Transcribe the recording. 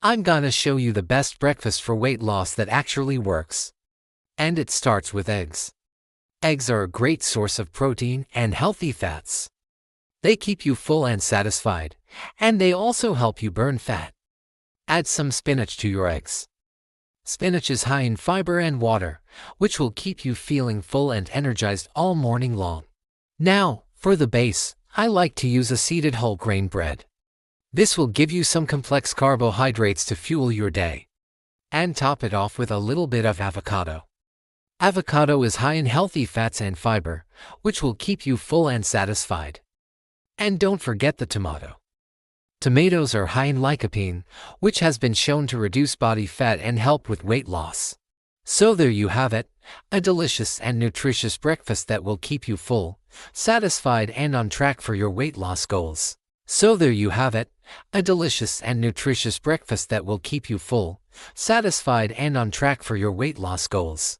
I'm gonna show you the best breakfast for weight loss that actually works. And it starts with eggs. Eggs are a great source of protein and healthy fats. They keep you full and satisfied, and they also help you burn fat. Add some spinach to your eggs. Spinach is high in fiber and water, which will keep you feeling full and energized all morning long. Now, for the base, I like to use a seeded whole grain bread. This will give you some complex carbohydrates to fuel your day. And top it off with a little bit of avocado. Avocado is high in healthy fats and fiber, which will keep you full and satisfied. And don't forget the tomato. Tomatoes are high in lycopene, which has been shown to reduce body fat and help with weight loss. So there you have it, a delicious and nutritious breakfast that will keep you full, satisfied and on track for your weight loss goals. So there you have it, a delicious and nutritious breakfast that will keep you full, satisfied and on track for your weight loss goals.